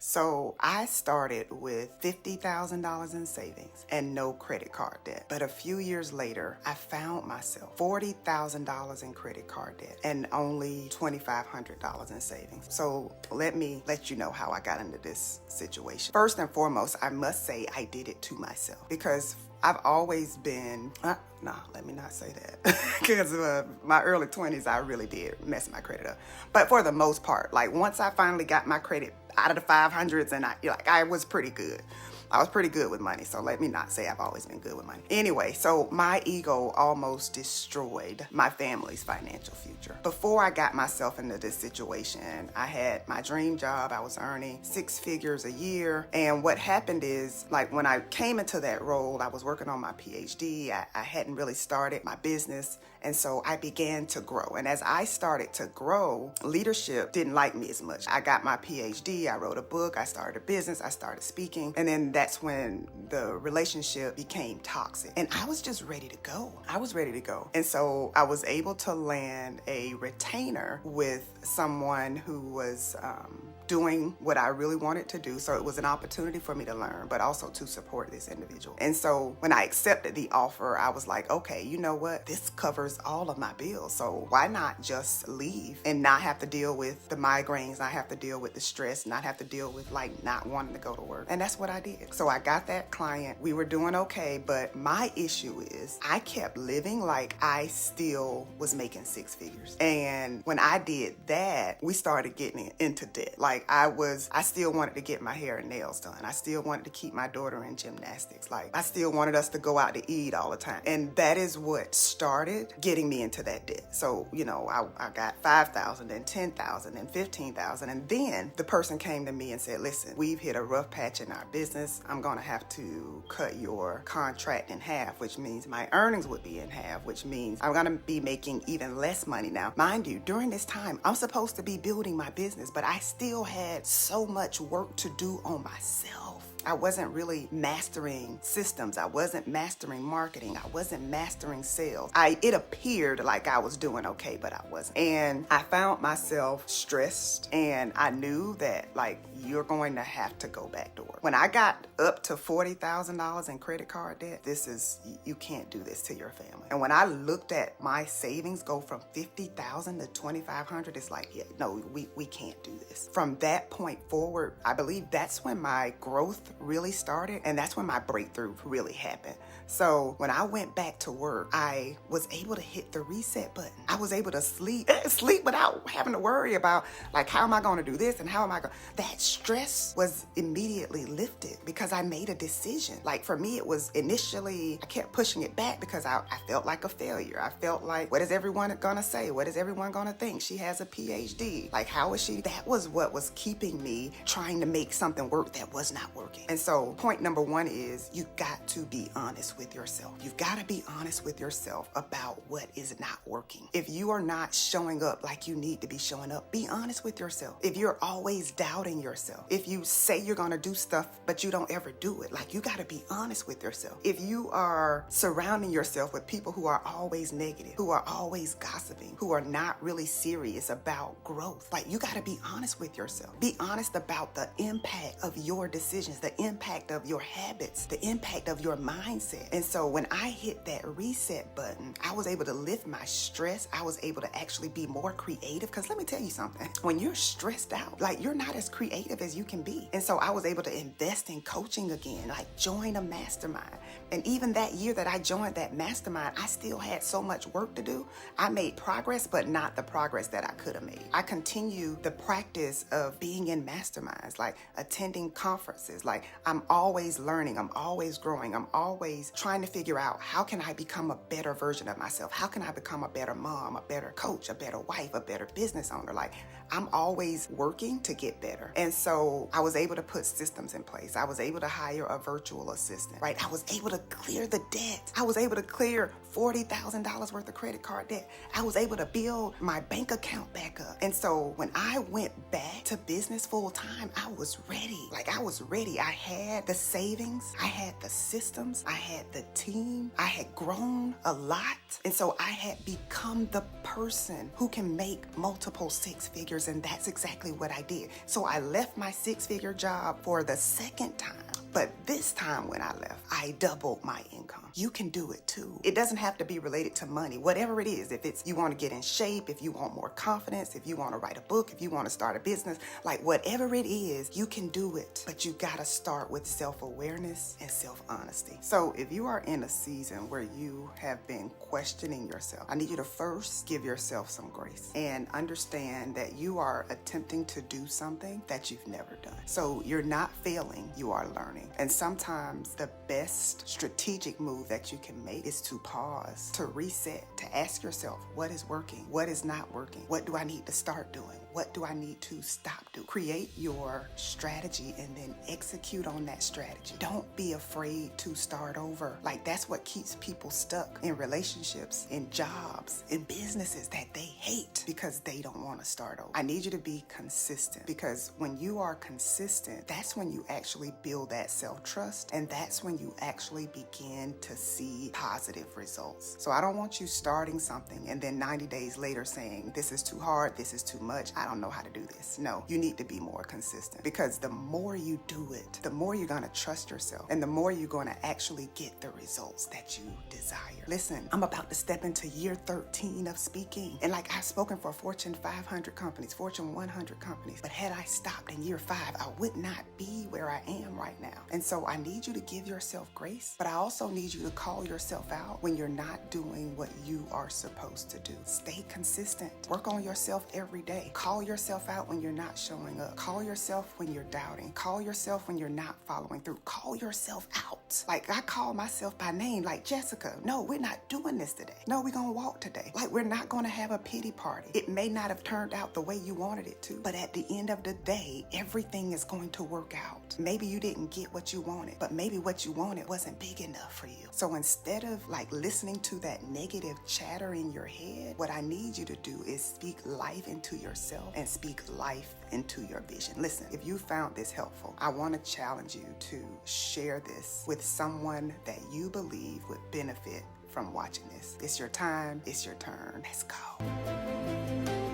So I started with $50,000 in savings and no credit card debt. But a few years later, I found myself $40,000 in credit card debt and only $2,500 in savings. So let me let you know how I got into this situation. First and foremost, I must say I did it to myself because I've always been, let me not say that. Because my early 20s, I really did mess my credit up. But for the most part, like once I finally got my credit out of the 500s and I was pretty good. I was pretty good with money, so let me not say I've always been good with money. Anyway, so my ego almost destroyed my family's financial future. Before I got myself into this situation, I had my dream job. I was earning 6 figures a year. And what happened is, like when I came into that role, I was working on my PhD. I hadn't really started my business. And so I began to grow. And as I started to grow, leadership didn't like me as much. I got my PhD, I wrote a book, I started a business, I started speaking. And then that's when the relationship became toxic. And I was just ready to go. And so I was able to land a retainer with someone who was doing what I really wanted to do. So it was an opportunity for me to learn, but also to support this individual. And so when I accepted the offer, I was like, okay, you know what? This covers all of my bills. So why not just leave and not have to deal with the migraines, not have to deal with the stress, not have to deal with like not wanting to go to work. And that's what I did. So I got that client. We were doing okay, but my issue is I kept living like I still was making 6 figures. And when I did that, we started getting into debt. Like I still wanted to get my hair and nails done. I still wanted to keep my daughter in gymnastics. Like I still wanted us to go out to eat all the time. And that is what started getting me into that debt. So, I got $5,000 and $10,000 and $15,000. And then the person came to me and said, listen, we've hit a rough patch in our business. I'm going to have to cut your contract in half, which means my earnings would be in half, which means I'm going to be making even less money now. Mind you, during this time, I'm supposed to be building my business, but I still had so much work to do on myself. I wasn't really mastering systems. I wasn't mastering marketing. I wasn't mastering sales. It appeared like I was doing okay, but I wasn't. And I found myself stressed, and I knew that like you're going to have to go back to work. When I got up to $40,000 in credit card debt, you can't do this to your family. And when I looked at my savings go from $50,000 to $2,500, it's like, yeah, no, we can't do this. From that point forward, I believe that's when my growth really started, and that's when my breakthrough really happened. So when I went back to work, I was able to hit the reset button. I was able to sleep without having to worry about like, how am I going to do this and how am I going? That stress was immediately lifted because I made a decision. Like for me, it was initially, I kept pushing it back because I felt like a failure. I felt like, what is everyone going to say? What is everyone going to think? She has a PhD. Like, how is she? That was what was keeping me trying to make something work that was not working. And so point number 1 is you got to be honest with yourself. You've got to be honest with yourself about what is not working. If you are not showing up like you need to be showing up, be honest with yourself. If you're always doubting yourself, if you say you're going to do stuff, but you don't ever do it, like you got to be honest with yourself. If you are surrounding yourself with people who are always negative, who are always gossiping, who are not really serious about growth, like you got to be honest with yourself. Be honest about the impact of your decisions, the impact of your habits, the impact of your mindset. And so when I hit that reset button, I was able to lift my stress. I was able to actually be more creative. Because let me tell you something, when you're stressed out, like you're not as creative as you can be. And so I was able to invest in coaching again, like join a mastermind. And even that year that I joined that mastermind, I still had so much work to do. I made progress, but not the progress that I could have made. I continue the practice of being in masterminds, like attending conferences. Like I'm always learning, I'm always growing, I'm always trying to figure out how can I become a better version of myself? How can I become a better mom, a better coach, a better wife, a better business owner? Like I'm always working to get better. And so I was able to put systems in place. I was able to hire a virtual assistant, right? I was able to clear the debt. I was able to clear $40,000 worth of credit card debt. I was able to build my bank account back up. And so when I went back to business full time, I was ready. Like I was ready. I had the savings, I had the systems, I had the team, I had grown a lot. And so I had become the person who can make multiple six figures, and that's exactly what I did. So I left my six-figure job for the second time. But this time when I left, I doubled my income. You can do it too. It doesn't have to be related to money. Whatever it is, if it's you want to get in shape, if you want more confidence, if you want to write a book, if you want to start a business, like whatever it is, you can do it. But you got to start with self-awareness and self-honesty. So if you are in a season where you have been questioning yourself, I need you to first give yourself some grace and understand that you are attempting to do something that you've never done. So you're not failing, you are learning. And sometimes the best strategic move that you can make is to pause, to reset, to ask yourself, what is working? What is not working? What do I need to start doing? What do I need to stop doing? Create your strategy and then execute on that strategy. Don't be afraid to start over. Like that's what keeps people stuck in relationships, in jobs, in businesses that they hate because they don't want to start over. I need you to be consistent, because when you are consistent, that's when you actually build that self-trust, and that's when you actually begin to see positive results. So I don't want you starting something and then 90 days later saying, this is too hard, this is too much, I don't know how to do this. No, you need to be more consistent, because the more you do it, the more you're going to trust yourself, and the more you're going to actually get the results that you desire. Listen, I'm about to step into year 13 of speaking, and like I've spoken for Fortune 500 companies, Fortune 100 companies, but had I stopped in year 5, I would not be where I am right now. And so I need you to give yourself grace, but I also need you to call yourself out when you're not doing what you are supposed to do. Stay consistent. Work on yourself every day. Call yourself out when you're not showing up. Call yourself when you're doubting. Call yourself when you're not following through. Call yourself out. Like I call myself by name, like Jessica. No, we're not doing this today. No, we're gonna walk today. Like we're not gonna have a pity party. It may not have turned out the way you wanted it to, but at the end of the day, everything is going to work out. Maybe you didn't get what you wanted, but maybe what you wanted wasn't big enough for you. So instead of like listening to that negative chatter in your head, what I need you to do is speak life into yourself and speak life into your vision. Listen, if you found this helpful, I want to challenge you to share this with someone that you believe would benefit from watching this. It's your time, it's your turn. Let's go.